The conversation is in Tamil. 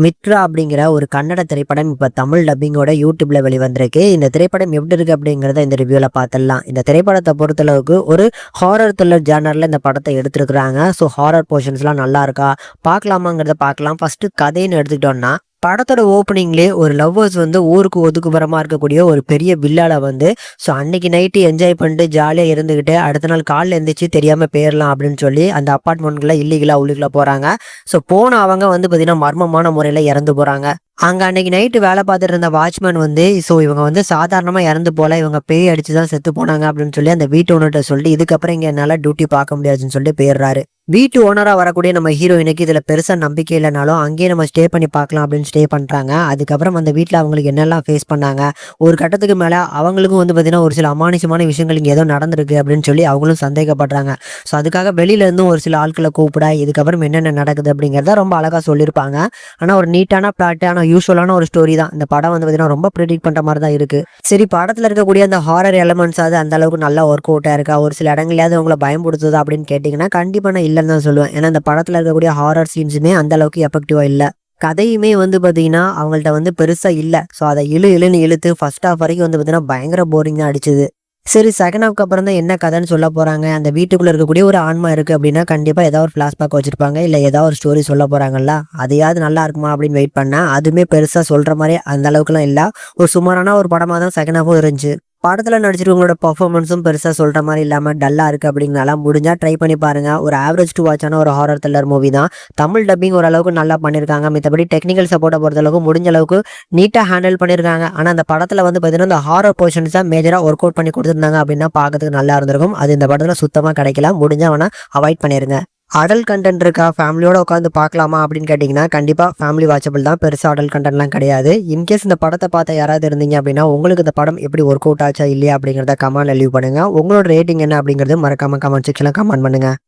மித்ரா அப்படிங்கிற ஒரு கன்னட திரைப்படம் இப்ப தமிழ் டப்பிங்கோட யூடியூப்ல வெளிவந்திருக்கு. இந்த திரைப்படம் எப்படி இருக்கு அப்படிங்கிறத இந்த ரிவ்யூல பார்த்துடலாம். இந்த திரைப்படத்தை பொறுத்தளவுக்கு ஒரு ஹாரர் த்ரில்லர் ஜானர்ல இந்த படத்தை எடுத்திருக்கிறாங்க. ஸோ ஹாரர் போர்ஷன்ஸ்லாம் நல்லா இருக்கா பார்க்கலாமாங்கிறத பார்க்கலாம். ஃபர்ஸ்ட் கதைன்னு எடுத்துக்கிட்டோம்னா படத்தோட ஓப்பனிங்லேயே ஒரு லவ்வர்ஸ் வந்து ஊருக்கு ஒதுக்குப்புறமா இருக்கக்கூடிய ஒரு பெரிய வில்லால வந்து ஸோ அன்னைக்கு நைட்டு என்ஜாய் பண்ணிட்டு ஜாலியாக இருந்துக்கிட்டு அடுத்த நாள் காலைல எழுந்திரிச்சு தெரியாமல் போயிடலாம் அப்படின்னு சொல்லி அந்த அப்பார்ட்மெண்ட்குள்ள இல்லீகலாக உள்ளுக்குள்ள போகிறாங்க. ஸோ போன அவங்க வந்து பார்த்தீங்கன்னா மர்மமான முறையில் இறந்து போகிறாங்க. அங்கே அன்னைக்கு நைட்டு வேலை பார்த்துட்டு இருந்த வாட்ச்மேன் வந்து ஸோ இவங்க வந்து சாதாரணமாக இறந்து போல இவங்க பேய் அடிச்சு தான் செத்து போனாங்க அப்படின்னு சொல்லி அந்த வீட்டு ஓனர்கிட்ட சொல்லி இதுக்கப்புறம் இங்கே என்னால் டியூட்டி பார்க்க முடியாதுன்னு சொல்லிட்டு போயிடுறாரு. வீட்டு ஓனராக வரக்கூடிய நம்ம ஹீரோயினுக்கு இதில் பெருசாக நம்பிக்கை இல்லைனாலும் அங்கேயே நம்ம ஸ்டே பண்ணி பார்க்கலாம் அப்படின்னு ஸ்டே பண்ணுறாங்க. அதுக்கப்புறம் அந்த வீட்டில் அவங்களுக்கு என்னெல்லாம் ஃபேஸ் பண்ணாங்க ஒரு கட்டத்துக்கு மேலே அவங்களுக்கும் வந்து பார்த்தீங்கன்னா ஒரு சில அமானுஷமான விஷயங்கள் இங்கே ஏதோ நடந்திருக்கு அப்படின்னு சொல்லி அவங்களும் சந்தேகப்படுறாங்க. ஸோ அதுக்காக வெளியிலேருந்து ஒரு சில ஆட்களை கூப்பிட இதுக்கப்புறம் என்னென்ன நடக்குது அப்படிங்கிறத ரொம்ப அழகாக சொல்லியிருப்பாங்க. ஆனால் ஒரு நீட்டான பிளாட்டான யூஸ்வலான ஒரு ஸ்டோரி தான். இந்த படம் வந்து பார்த்தீங்கன்னா ரொம்ப ப்ரிடிக்ட் பண்ணுற மாதிரி தான் இருக்குது. சரி படத்தில் இருக்கக்கூடிய அந்த ஹாரர் எலமெண்ட்ஸ் அது அந்த அளவுக்கு நல்லா ஒர்க் அவுட்டாக இருக்கா ஒரு சில இடங்களையாவது உங்களை பயன்படுத்துதா அப்படின்னு கேட்டிங்கன்னா கண்டிப்பாக நான் இல்லைன்னு தான் சொல்லுவேன். ஏன்னா இந்த படத்தில் இருக்கக்கூடிய ஹாரர் சீன்ஸுமே அந்த அளவுக்கு எஃபெக்டிவாக இல்லை. கதையுமே வந்து பார்த்தீங்கன்னா அவங்கள்ட்ட வந்து பெருசாக இல்லை. ஸோ அதை இழுன்னு இழுத்து ஃபர்ஸ்ட் ஹாஃப் வரைக்கும் வந்து பார்த்தீங்கன்னா பயங்கர போரிங் தான் அடிச்சுது. சரி செகண்ட் ஹாஃப்க்கு அப்புறம் தான் என்ன கதைன்னு சொல்ல போகிறாங்க. அந்த வீட்டுக்குள்ளே இருக்கக்கூடிய ஒரு ஆன்மா இருக்குது அப்படின்னா கண்டிப்பாக ஏதாவது ஒரு ஃப்ளாஷ்பேக் வச்சுருப்பாங்க இல்லை ஏதாவது ஒரு ஸ்டோரி சொல்ல போகிறாங்கல்ல அதையாவது நல்லா இருக்குமா அப்படின்னு வெயிட் பண்ணேன். அதுவுமே பெருசாக சொல்கிற மாதிரி அந்த அளவுக்குலாம் இல்லை. ஒரு சுமாரான ஒரு படமாக தான் செகண்ட் ஹாஃபும் இருந்துச்சு. படத்தில் நடிச்சிருக்கவங்களோட பர்ஃபார்மன்ஸும் பெருசாக சொல்கிற மாதிரி இல்லாமல் டல்லாக இருக்குது அப்படிங்கனால முடிஞ்சால் ட்ரை பண்ணி பாருங்கள். ஒரு ஆவரேஜ் டு வாட்சான ஒரு ஹாரர் த்ரில்லர் மூவி தான். தமிழ் டப்பிங் ஓரளவுக்கு நல்லா பண்ணியிருக்காங்க. மற்றபடி டெக்னிக்கல் சப்போர்ட்டை பொறுத்தளவுக்கு முடிஞ்ச அளவுக்கு நீட்டாக ஹேண்டில் பண்ணியிருக்காங்க. ஆனால் அந்த படத்தில் வந்து பார்த்தீங்கன்னா இந்த ஹாரர் போர்ஷன்ஸாக மேஜராக ஒர்க் அவுட் பண்ணி கொடுத்துருந்தாங்க அப்படின்னா பார்க்கறதுக்கு நல்லா இருந்திருக்கும். அது இந்த படத்தில் சுத்தமாக கிடைக்கல. முடிஞ்சால் வேணால் அவாய்ட் பண்ணிடுங்க. அடல்ட் கண்டென்ட் இருக்கா ஃபேமிலியோட உட்காந்து பார்க்கலாமா அப்படின்னு கேட்டிங்கன்னா கண்டிப்பாக ஃபேமிலி வாட்சபிள் தான். பெருசாக அடல்ட் கண்டென்ட்லாம் கிடையாது. இன்கேஸ் இந்த படத்தை பார்த்த யாராவது இருந்தீங்க அப்படின்னா உங்களுக்கு இந்த படம் எப்படி ஒர்க் அவுட் ஆச்சா இல்லையா அப்படிங்கிறத கமெண்ட்ல லீவ் பண்ணுங்கள். உங்களோட ரேட்டிங் என்ன அப்படிங்கிறது மறக்காமல் கமெண்ட் செக்ஷனில் கமெண்ட் பண்ணுங்கள்.